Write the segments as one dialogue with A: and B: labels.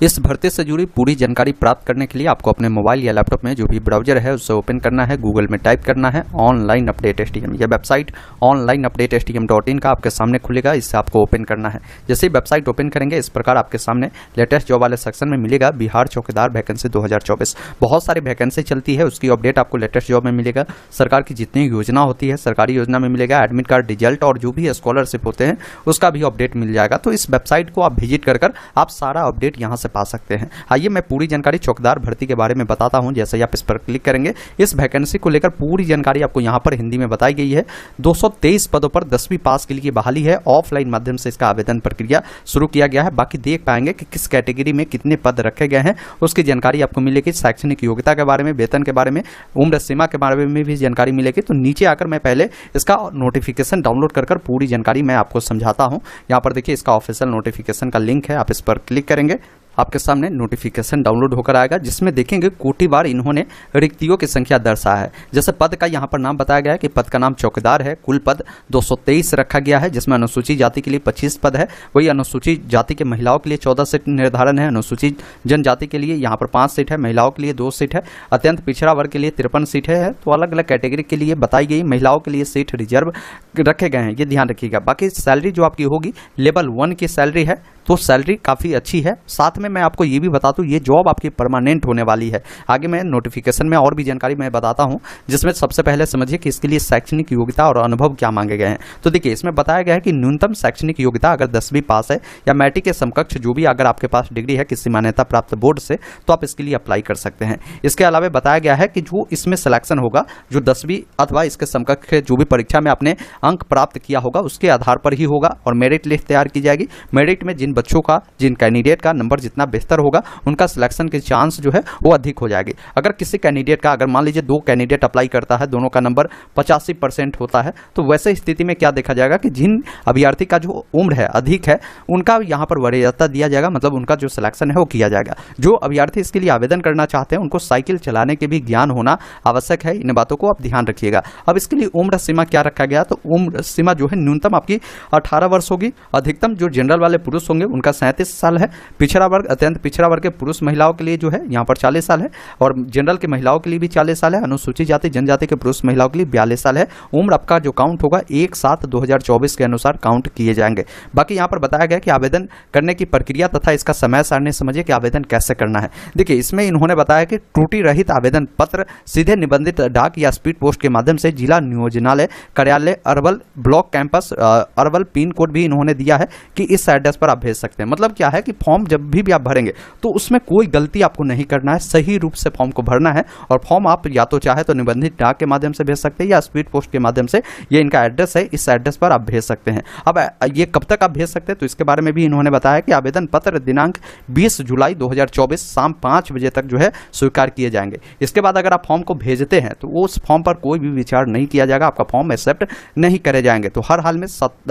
A: इस भर्ती से जुड़ी पूरी जानकारी प्राप्त करने के लिए आपको अपने मोबाइल या लैपटॉप में जो भी ब्राउजर है उससे ओपन करना है, गूगल में टाइप करना है ऑनलाइन अपडेट STM। यह वेबसाइट ऑनलाइन अपडेट STM.in का आपके सामने खुलेगा, इससे आपको ओपन करना है। जैसे ही वेबसाइट ओपन करेंगे इस प्रकार आपके सामने लेटेस्ट जॉब वाले सेक्शन में मिलेगा बिहार चौकीदार वैकेंसी 2024। बहुत सारी वैकेंसी चलती है, उसकी अपडेट आपको लेटेस्ट जॉब में मिलेगा। सरकार की जितनी योजना होती है सरकारी योजना में मिलेगा, एडमिट कार्ड रिजल्ट और जो भी स्कॉलरशिप होते हैं उसका भी अपडेट मिल जाएगा। तो इस वेबसाइट को आप विजिट कर आप सारा अपडेट यहाँ से पा सकते हैं। आइए मैं पूरी जानकारी चौकीदार भर्ती के बारे में बताता हूँ। जैसे ही आप इस पर क्लिक करेंगे इस वैकेंसी को लेकर पूरी जानकारी आपको यहाँ पर हिंदी में बताई गई है। 223 पदों पर 10वीं पास के लिए बहाली है। ऑफलाइन माध्यम से इसका आवेदन प्रक्रिया शुरू किया गया है। बाकी देख पाएंगे कि किस कैटेगरी में कितने पद रखे गए हैं उसकी जानकारी आपको मिलेगी। शैक्षणिक योग्यता के बारे में, वेतन के बारे में, उम्र सीमा के बारे में भी जानकारी मिलेगी। तो नीचे आकर मैं पहले इसका नोटिफिकेशन डाउनलोड कर पूरी जानकारी मैं आपको समझाता हूँ। यहाँ पर देखिए इसका ऑफिशियल नोटिफिकेशन का लिंक है, आप इस पर क्लिक करेंगे आपके सामने नोटिफिकेशन डाउनलोड होकर आएगा, जिसमें देखेंगे कोटिवार इन्होंने रिक्तियों की संख्या दर्शाया है। जैसे पद का यहाँ पर नाम बताया गया है कि पद का नाम चौकीदार है। कुल पद 223 रखा गया है, जिसमें अनुसूचित जाति के लिए 25 पद है। वही अनुसूचित जाति के महिलाओं के लिए 14 सीट निर्धारण है। अनुसूचित जनजाति के लिए यहाँ पर 5 सीट है, महिलाओं के लिए 2 सीट है, अत्यंत पिछड़ा वर्ग के लिए 53 सीट है। तो अलग अलग कैटेगरी के लिए बताई गई, महिलाओं के लिए सीट रिजर्व रखे गए हैं, ये ध्यान रखिएगा। बाकी सैलरी जो आपकी होगी लेवल 1 की सैलरी है, तो सैलरी काफ़ी अच्छी है। साथ में मैं आपको ये भी बता दूं ये जॉब आपकी परमानेंट होने वाली है। आगे मैं नोटिफिकेशन में और भी जानकारी मैं बताता हूं, जिसमें सबसे पहले समझिए कि इसके लिए शैक्षणिक योग्यता और अनुभव क्या मांगे गए हैं। तो देखिए इसमें बताया गया है कि न्यूनतम शैक्षणिक योग्यता अगर 10वीं पास है या मैट्रिक के समकक्ष जो भी अगर आपके पास डिग्री है किसी मान्यता प्राप्त बोर्ड से, तो आप इसके लिए अप्लाई कर सकते हैं। इसके अलावा बताया गया है कि जो इसमें सिलेक्शन होगा जो 10वीं अथवा इसके समकक्ष जो भी परीक्षा में आपने अंक प्राप्त किया होगा उसके आधार पर ही होगा और मेरिट लिस्ट तैयार की जाएगी। मेरिट में बच्चों का, जिन कैंडिडेट का नंबर जितना बेहतर होगा उनका सिलेक्शन की चांस जो है वो अधिक हो जाएगी। अगर किसी कैंडिडेट का, अगर मान लीजिए 2 कैंडिडेट अप्लाई करता है, दोनों का नंबर 85% होता है, तो वैसे स्थिति में क्या देखा जाएगा कि जिन अभ्यर्थी का जो उम्र है अधिक है उनका यहाँ पर वरीयता दिया जाएगा, मतलब उनका जो सिलेक्शन है वो किया जाएगा। जो अभ्यर्थी इसके लिए आवेदन करना चाहते हैं उनको साइकिल चलाने के भी ज्ञान होना आवश्यक है। इन बातों को आप ध्यान रखिएगा। अब इसके लिए उम्र सीमा क्या रखा गया, तो उम्र सीमा जो है न्यूनतम आपकी 18 वर्ष होगी। अधिकतम जो जनरल वाले पुरुष होंगे उनका 37 साल है। पिछड़ा वर्ग, अत्यंत पिछड़ा वर्ग के पुरुष महिलाओं के लिए जो है यहाँ पर 40 साल है और जनरल के महिलाओं के लिए भी 40 साल है। अनुसूचित जाति जनजाति के पुरुष महिलाओं के लिए 42 साल है। उम्र आपका जो काउंट होगा 1/7/2024 के अनुसार काउंट किए जाएंगे। बाकी यहाँ पर बताया गया कि आवेदन करने की प्रक्रिया तथा इसका समय सारणी समझिए कि आवेदन कैसे करना है। देखिए इसमें इन्होंने बताया कि त्रुटि रहित आवेदन पत्र सीधे निबंधित डाक या स्पीड पोस्ट के माध्यम से जिला नियोजनालय कार्यालय Arwal block campus Arwal pin code भी इन्होंने दिया है कि इस एड्रेस पर आप भेज सकते हैं। मतलब क्या है कि फॉर्म जब भी आप भरेंगे तो उसमें कोई गलती आपको नहीं करना है, सही रूप से फॉर्म को भरना है। और फॉर्म आप या तो चाहे तो निबंधित डाक के माध्यम से भेज सकते हैं या स्पीड पोस्ट के माध्यम से, ये इनका एड्रेस है, इस एड्रेस पर आप भेज सकते हैं। अब ये कब तक आप भेज सकते हैं तो इसके बारे में भी इन्होंने बताया कि आवेदन पत्र दिनांक 20 जुलाई 2024 शाम 5 बजे तक जो है स्वीकार किए जाएंगे। इसके बाद अगर आप फॉर्म को भेजते हैं तो उस फॉर्म पर कोई भी विचार नहीं किया जाएगा, आपका फॉर्म एक्सेप्ट नहीं करे जाएंगे। तो हर हाल में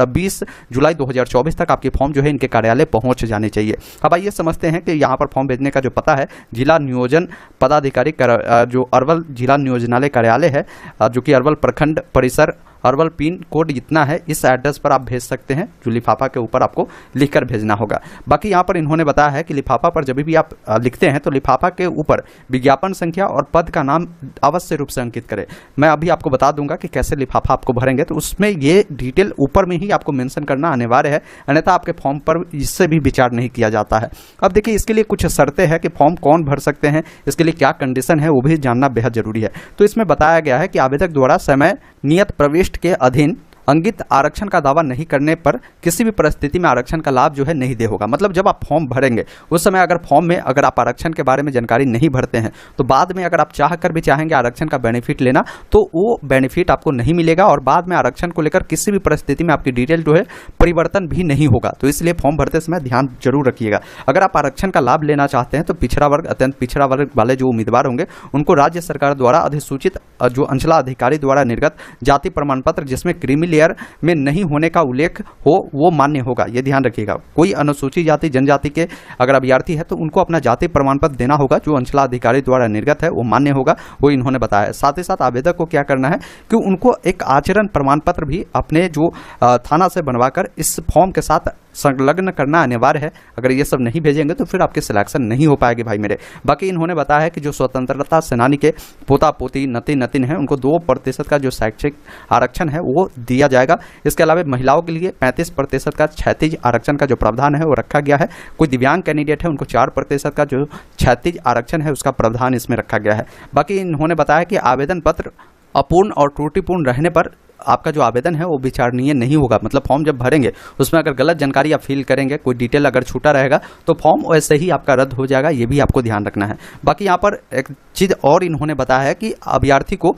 A: 20 जुलाई 2024 तक आपकी फॉर्म जो है इनके कार्यालय पहुंच जाने चाहिए। अब आइए समझते हैं कि यहाँ पर फॉर्म भेजने का जो पता है, जिला नियोजन पदाधिकारी जो अरवल जिला नियोजनालय कार्यालय है जो कि अरवल प्रखंड परिसर अरवल पिन कोड इतना है, इस एड्रेस पर आप भेज सकते हैं। जो लिफाफा के ऊपर आपको लिखकर भेजना होगा। बाकी यहाँ पर इन्होंने बताया है कि लिफाफा पर जब भी आप लिखते हैं तो लिफाफा के ऊपर विज्ञापन संख्या और पद का नाम अवश्य रूप से अंकित करें। मैं अभी आपको बता दूंगा कि कैसे लिफाफा आपको भरेंगे, तो उसमें ये डिटेल ऊपर में ही आपको मेंशन करना अनिवार्य है, अन्यथा आपके फॉर्म पर इससे भी विचार नहीं किया जाता है। अब देखिए इसके लिए कुछ शर्तें हैं कि फॉर्म कौन भर सकते हैं, इसके लिए क्या कंडीशन है वो भी जानना बेहद जरूरी है। तो इसमें बताया गया है कि आवेदक द्वारा समय नियत प्रविष्टि के अधीन अंकित आरक्षण का दावा नहीं करने पर किसी भी परिस्थिति में आरक्षण का लाभ जो है नहीं दे होगा। मतलब जब आप फॉर्म भरेंगे उस समय अगर फॉर्म में अगर आप आरक्षण के बारे में जानकारी नहीं भरते हैं तो बाद में अगर आप चाह कर भी चाहेंगे आरक्षण का बेनिफिट लेना तो वो बेनिफिट आपको नहीं मिलेगा और बाद में आरक्षण को लेकर किसी भी परिस्थिति में आपकी डिटेल जो है परिवर्तन भी नहीं होगा। तो इसलिए फॉर्म भरते समय ध्यान जरूर रखिएगा। अगर आप आरक्षण का लाभ लेना चाहते हैं तो पिछड़ा वर्ग, अत्यंत पिछड़ा वर्ग वाले जो उम्मीदवार होंगे उनको राज्य सरकार द्वारा अधिसूचित जो अंचलाधिकारी द्वारा निर्गत जाति प्रमाण पत्र जिसमें क्रीमी लेयर में नहीं होने का उल्लेख हो वो मान्य होगा, ये ध्यान रखिएगा। कोई अनुसूचित जाति जनजाति के अगर अभ्यर्थी है तो उनको अपना जाति प्रमाण पत्र देना होगा जो अंचलाधिकारी द्वारा निर्गत है वो मान्य होगा, वो इन्होंने बताया। साथ ही साथ आवेदक को क्या करना है कि उनको एक आचरण प्रमाण पत्र भी अपने जो थाना से बनवाकर इस फॉर्म के साथ संलग्न करना अनिवार्य है। अगर ये सब नहीं भेजेंगे तो फिर आपकी सिलेक्शन नहीं हो पाएगी भाई मेरे। बाकी इन्होंने बताया है कि जो स्वतंत्रता सेनानी के पोता पोती नती नतिन है उनको 2% का जो शैक्षिक आरक्षण है वो दिया जाएगा। इसके अलावा महिलाओं के लिए 35% का क्षैतिज आरक्षण का जो प्रावधान है वो रखा गया है। कोई दिव्यांग कैंडिडेट है उनको 4% का जो क्षैतिज आरक्षण है उसका प्रावधान इसमें रखा गया है। बाकी इन्होंने बताया कि आवेदन पत्र अपूर्ण और त्रुटिपूर्ण रहने पर आपका जो आवेदन है वो विचारणीय नहीं होगा। मतलब फॉर्म जब भरेंगे उसमें अगर गलत जानकारी आप फिल करेंगे, कोई डिटेल अगर छूटा रहेगा तो फॉर्म वैसे ही आपका रद्द हो जाएगा, ये भी आपको ध्यान रखना है। बाकी यहाँ पर एक चीज़ और इन्होंने बताया है कि अभ्यर्थी को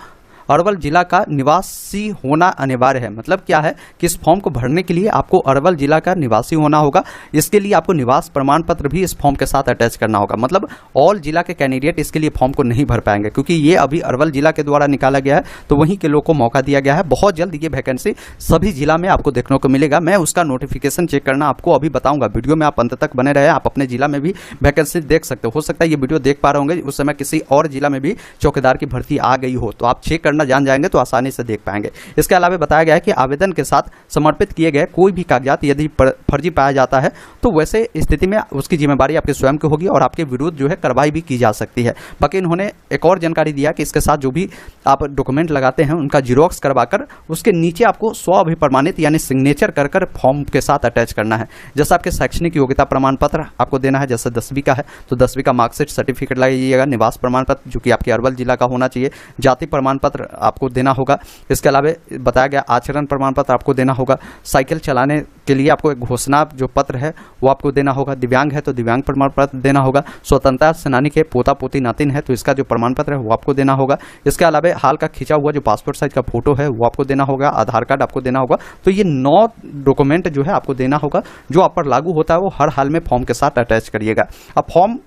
A: अरवल जिला का निवासी होना अनिवार्य है। मतलब क्या है कि इस फॉर्म को भरने के लिए आपको अरवल जिला का निवासी होना होगा। इसके लिए आपको निवास प्रमाण पत्र भी इस फॉर्म के साथ अटैच करना होगा। मतलब ऑल जिला के कैंडिडेट इसके लिए फॉर्म को नहीं भर पाएंगे क्योंकि ये अभी अरवल जिला के द्वारा निकाला गया है, तो वहीं के लोग को मौका दिया गया है। बहुत जल्द ये वैकेंसी सभी जिला में आपको देखने को मिलेगा। मैं उसका नोटिफिकेशन चेक करना आपको अभी बताऊंगा। वीडियो में आप अंत तक बने रहे, आप अपने जिला में भी वैकेंसी देख सकते हो सकता है ये वीडियो देख पा रहे होंगे उस समय किसी और जिला में भी चौकीदार की भर्ती आ गई हो, तो आप चेक करना जान जाएंगे तो आसानी से देख पाएंगे। इसके अलावा बताया गया है कि आवेदन के साथ समर्पित किए गए कोई भी कागजात यदि फर्जी पाया जाता है तो वैसे स्थिति में उसकी जिम्मेदारी आपके स्वयं की होगी और आपके विरुद्ध जो है कार्रवाई भी की जा सकती है। बाकी इन्होंने एक और जानकारी दिया कि इसके साथ जो भी आप डॉक्यूमेंट लगाते हैं उनका जीरोक्स करवाकर उसके नीचे आपको स्वअभिप्रमाणित यानी सिग्नेचर कर फॉर्म के साथ अटैच करना है। जैसे आपके शैक्षणिक योग्यता प्रमाण पत्र आपको देना है, जैसे 10वीं का है तो 10वीं का मार्कशीट सर्टिफिकेट लगाइएगा, निवास प्रमाण पत्र जो कि आपके अरवल जिला का होना चाहिए, जाति प्रमाण पत्र आपको देना होगा। इसके अलावा बताया गया आचरण प्रमाण पत्र आपको देना होगा। साइकिल चलाने के लिए आपको एक घोषणा जो पत्र है वो आपको देना होगा। दिव्यांग है तो दिव्यांग प्रमाण पत्र देना होगा। स्वतंत्रता सेनानी के पोता पोती नातिन है तो इसका जो प्रमाण पत्र है वो आपको देना होगा। इसके अलावा हाल का खींचा हुआ जो पासपोर्ट साइज का फोटो है वो आपको देना होगा। आधार कार्ड आपको देना होगा। तो ये 9 डॉक्यूमेंट जो है आपको देना होगा जो आप पर लागू होता है वो हर हाल में फॉर्म के साथ अटैच करिएगा। अब फॉर्म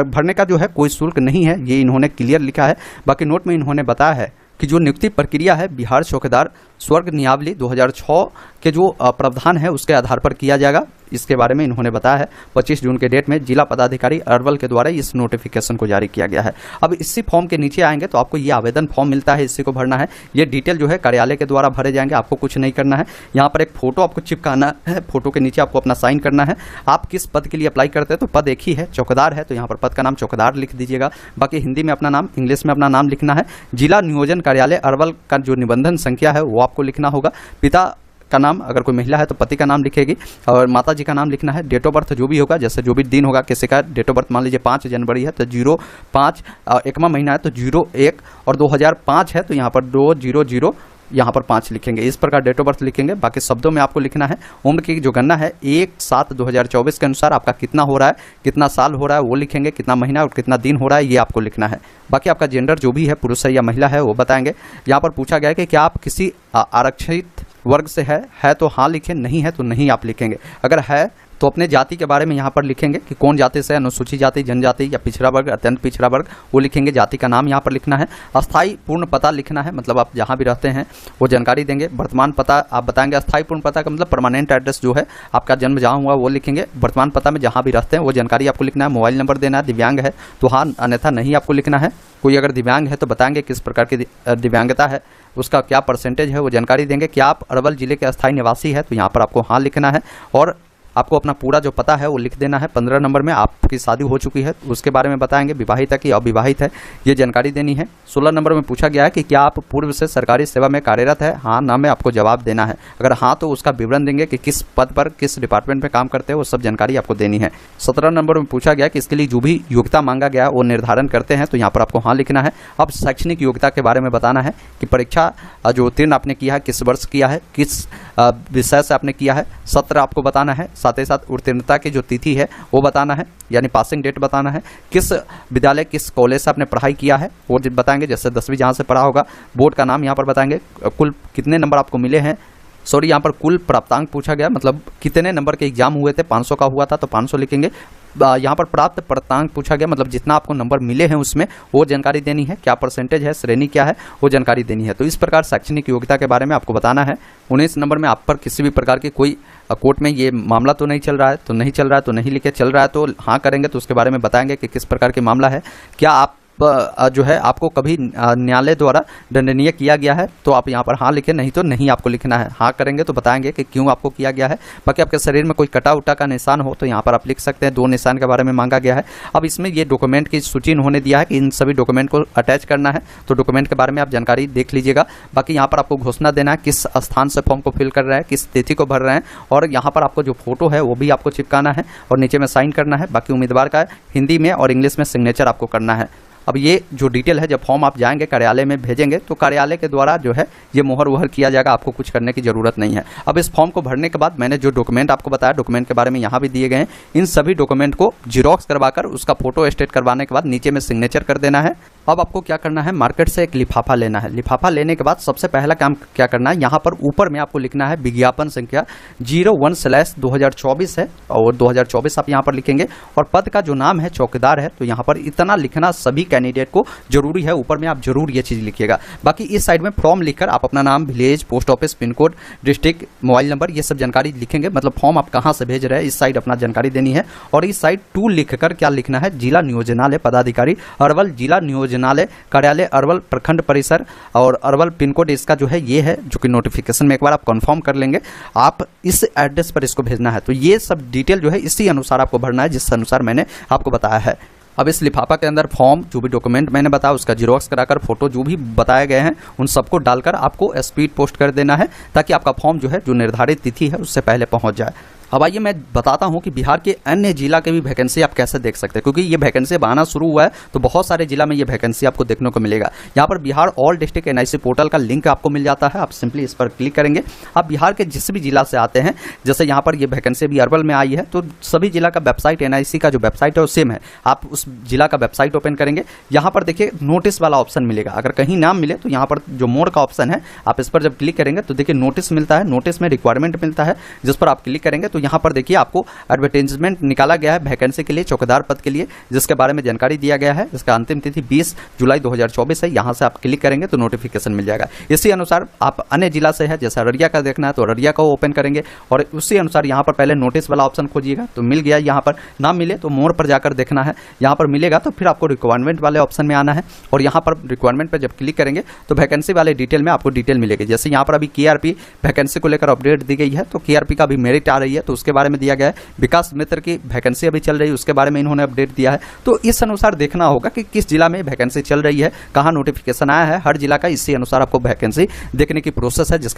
A: भरने का जो है कोई शुल्क नहीं है, ये इन्होंने क्लियर लिखा है। बाकी नोट में इन्होंने बताया है कि जो नियुक्ति प्रक्रिया है बिहार चौकीदार स्वर्ग नियावली 2006 के जो प्रावधान है उसके आधार पर किया जाएगा। इसके बारे में इन्होंने बताया है 25 जून के डेट में जिला पदाधिकारी अरवल के द्वारा इस नोटिफिकेशन को जारी किया गया है। अब इसी फॉर्म के नीचे आएंगे तो आपको ये आवेदन फॉर्म मिलता है, इसी को भरना है। ये डिटेल जो है कार्यालय के द्वारा भरे जाएंगे, आपको कुछ नहीं करना है। यहाँ पर एक फोटो आपको चिपकाना है, फोटो के नीचे आपको अपना साइन करना है। आप किस पद के लिए अप्लाई करते हैं तो पद एक ही है, चौकीदार है तो यहाँ पर पद का नाम चौकीदार लिख दीजिएगा। बाकी हिंदी में अपना नाम, इंग्लिश में अपना नाम लिखना है। जिला नियोजन कार्यालय अरवल का जो निबंधन संख्या है वो आपको लिखना होगा। पिता का नाम, अगर कोई महिला है तो पति का नाम लिखेगी और माता जी का नाम लिखना है। डेट ऑफ बर्थ जो भी होगा, जैसे जो भी दिन होगा, किसी का डेट ऑफ बर्थ मान लीजिए 5 जनवरी है तो 05, 1वां महीना है तो 01 और 2005 है तो यहाँ पर 200 यहाँ पर 5 लिखेंगे। इस प्रकार डेट ऑफ बर्थ लिखेंगे। बाकी शब्दों में आपको लिखना है। उम्र की जो गणना है 1/7/2024 के अनुसार आपका कितना हो रहा है, कितना साल हो रहा है वो लिखेंगे, कितना महीना और कितना दिन हो रहा है ये आपको लिखना है। बाकी आपका जेंडर जो भी है, पुरुष है या महिला है वो बताएंगे। यहाँ पर पूछा गया है कि क्या आप किसी आरक्षित वर्ग से है तो हाँ लिखें, नहीं है तो नहीं आप लिखेंगे। अगर है तो अपने जाति के बारे में यहाँ पर लिखेंगे कि कौन जाति से, अनुसूचित जाति, जनजाति या पिछड़ा वर्ग, अत्यंत पिछड़ा वर्ग, वो लिखेंगे। जाति का नाम यहाँ पर लिखना है। अस्थायी पूर्ण पता लिखना है, मतलब आप जहाँ भी रहते हैं वो जानकारी देंगे। वर्तमान पता आप बताएंगे। अस्थायी पूर्ण पता का मतलब परमानेंट एड्रेस जो है आपका जन्म जहाँ हुआ वो लिखेंगे। वर्तमान पता में जहाँ भी रहते हैं वो जानकारी आपको लिखना है। मोबाइल नंबर देना है। दिव्यांग है तो हाँ, अन्यथा नहीं आपको लिखना है। कोई अगर दिव्यांग है तो बताएंगे किस प्रकार की दिव्यांगता है, उसका क्या परसेंटेज है वो जानकारी देंगे। क्या आप अरवल जिले के अस्थायी निवासी है तो यहाँ पर आपको हाँ लिखना है और आपको अपना पूरा जो पता है वो लिख देना है। 15 नंबर में आपकी शादी हो चुकी है उसके बारे में बताएंगे, विवाहित है कि अविवाहित है ये जानकारी देनी है। 16 नंबर में पूछा गया है कि क्या आप पूर्व से सरकारी सेवा में कार्यरत है, हाँ ना में आपको जवाब देना है। अगर हाँ तो उसका विवरण देंगे कि किस पद पर, किस डिपार्टमेंट में काम करते हैं, वो सब जानकारी आपको देनी है। 17 नंबर में पूछा गया कि इसके लिए जो भी योग्यता मांगा गया है वो निर्धारण करते हैं तो यहाँ पर आपको हाँ लिखना है। अब शैक्षणिक योग्यता के बारे में बताना है कि परीक्षा जो उत्तीर्ण आपने किया है, किस वर्ष किया है, किस विषय से आपने किया है, सत्र आपको बताना है। साथ ही साथ उत्तीर्णता की जो तिथि है वो बताना है, यानी पासिंग डेट बताना है। किस विद्यालय, किस कॉलेज से आपने पढ़ाई किया है वो बताएंगे, जैसे 10वीं जहाँ से पढ़ा होगा। बोर्ड का नाम यहाँ पर बताएंगे। कुल कितने नंबर आपको मिले हैं, सॉरी यहाँ पर कुल प्राप्तांक पूछा गया, मतलब कितने नंबर के एग्जाम हुए थे। 500 का हुआ था तो 500 लिखेंगे। यहाँ पर प्राप्त प्राप्तांक पूछा गया, मतलब जितना आपको नंबर मिले हैं उसमें वो जानकारी देनी है। क्या परसेंटेज है, श्रेणी क्या है वो जानकारी देनी है। तो इस प्रकार शैक्षणिक योग्यता के बारे में आपको बताना है। 19 नंबर में आप पर किसी भी प्रकार की कोई कोर्ट में ये मामला तो नहीं चल रहा है, तो नहीं चल रहा है तो नहीं लिखे, चल रहा है तो हाँ करेंगे तो उसके बारे में बताएंगे कि किस प्रकार के मामला है। क्या आप जो है आपको कभी न्यायालय द्वारा दंडनीय किया गया है तो आप यहाँ पर हाँ लिखें, नहीं तो नहीं आपको लिखना है। हाँ करेंगे तो बताएंगे कि क्यों आपको किया गया है। बाकी आपके शरीर में कोई कटा उटा का निशान हो तो यहाँ पर आप लिख सकते हैं। 2 निशान के बारे में मांगा गया है। अब इसमें ये डॉक्यूमेंट की सूची इन्होंने दिया है कि इन सभी डॉक्यूमेंट को अटैच करना है, तो डॉक्यूमेंट के बारे में आप जानकारी देख लीजिएगा। बाकी यहाँ पर आपको घोषणा देना है किस स्थान से फॉर्म को फिल कर रहे हैं, किस तिथि को भर रहे हैं, और यहाँ पर आपको जो फोटो है वो भी आपको चिपकाना है और नीचे में साइन करना है। बाकी उम्मीदवार का हिंदी में और इंग्लिश में सिग्नेचर आपको करना है। अब ये जो डिटेल है, जब फॉर्म आप जाएंगे कार्यालय में भेजेंगे तो कार्यालय के द्वारा जो है ये मोहर वोहर किया जाएगा, आपको कुछ करने की ज़रूरत नहीं है। अब इस फॉर्म को भरने के बाद मैंने जो डॉक्यूमेंट आपको बताया, डॉक्यूमेंट के बारे में यहाँ भी दिए गए हैं। इन सभी डॉक्यूमेंट को जीरोक्स करवाकर उसका फोटो स्टेट करवाने के बाद नीचे में सिग्नेचर कर देना है। अब आपको क्या करना है, मार्केट से एक लिफाफा लेना है। लिफाफा लेने के बाद सबसे पहला काम क्या करना है, यहाँ पर ऊपर में आपको लिखना है विज्ञापन संख्या 01/2024 है और 2024 आप यहाँ पर लिखेंगे। और पद का जो नाम है चौकीदार है, तो यहाँ पर इतना लिखना सभी कैंडिडेट को जरूरी है। ऊपर में आप जरूर ये चीज़ लिखिएगा। बाकी इस साइड में फॉर्म लिखकर आप अपना नाम, village, post office, pin code, district, mobile number, ये सब जानकारी लिखेंगे। मतलब फॉर्म आप कहाँ से भेज रहे हैं, इस साइड अपना जानकारी देनी है। और इस साइड 2 लिखकर क्या लिखना है, जिला नियोजनालय पदाधिकारी अरवल, जिला नियोजनालय कार्यालय अरवल, प्रखंड परिसर और अरवल, पिन कोड इसका जो है ये है, जो कि नोटिफिकेशन में एक बार आप कंफर्म कर लेंगे। आप इस एड्रेस पर इसको भेजना है। तो ये सब डिटेल जो है इसी अनुसार आपको भरना है, जिस अनुसार मैंने आपको बताया है। अब इस लिफाफा के अंदर फॉर्म, जो भी डॉक्यूमेंट मैंने बताया उसका जीरोक्स कराकर, फोटो जो भी बताए गए हैं उन सबको डालकर आपको स्पीड पोस्ट कर देना है, ताकि आपका फॉर्म जो है जो निर्धारित तिथि है उससे पहले पहुंच जाए। अब आइए मैं बताता हूं कि बिहार के अन्य जिला के भी वैकेंसी आप कैसे देख सकते हैं, क्योंकि ये वैकेंसी अब आना शुरू हुआ है तो बहुत सारे जिला में ये वैकेंसी आपको देखने को मिलेगा। यहाँ पर Bihar all district NIC portal का लिंक आपको मिल जाता है। आप सिंपली इस पर क्लिक करेंगे। आप बिहार के जिस भी जिला से आते हैं, जैसे यहाँ पर ये वैकेंसी भी अरवल में आई है, तो सभी जिला का वेबसाइट, एनआईसी का जो वेबसाइट है वो सेम है। आप उस जिला का वेबसाइट ओपन करेंगे, यहाँ पर देखिए नोटिस वाला ऑप्शन मिलेगा। अगर कहीं नाम मिले तो यहाँ पर जो मोर का ऑप्शन है, आप इस पर जब क्लिक करेंगे तो देखिए नोटिस मिलता है। नोटिस में रिक्वायरमेंट मिलता है, जिस पर आप क्लिक करेंगे तो यहाँ पर देखिए आपको एडवर्टाइजमेंट निकाला गया है वैकेंसी के लिए, चौकीदार पद के लिए, जिसके बारे में जानकारी दिया गया है। इसका अंतिम तिथि 20 जुलाई 2024 है। यहाँ से आप क्लिक करेंगे तो नोटिफिकेशन मिल जाएगा। इसी अनुसार आप अन्य जिला से है, जैसे अररिया का देखना है तो अररिया का ओपन करेंगे और उसी अनुसार यहाँ पर पहले नोटिस वाला ऑप्शन खोजिएगा तो मिल गया। यहाँ पर ना मिले तो मोर पर जाकर देखना है। यहाँ पर मिलेगा तो फिर आपको रिक्वायरमेंट वाले ऑप्शन में आना है और यहाँ पर रिक्वायरमेंट पर जब क्लिक करेंगे तो वैकेंसी वाले डिटेल में आपको डिटेल मिलेगी। जैसे यहाँ पर अभी KRP वैकेंसी को लेकर अपडेट दी गई है, तो KRP का भी मेरिट आ रही है तो उसके बारे में दिया गया है। विकास मित्र की वैकेंसी अभी चल रही है, उसके बारे में इन्होंने अपडेट दिया है। तो इस अनुसार देखना होगा कि किस जिला में वैकेंसी चल रही है, कहाँ नोटिफिकेशन आया है। हर जिला का इसी अनुसार आपको वैकेंसी देखने की प्रोसेस है, जिसके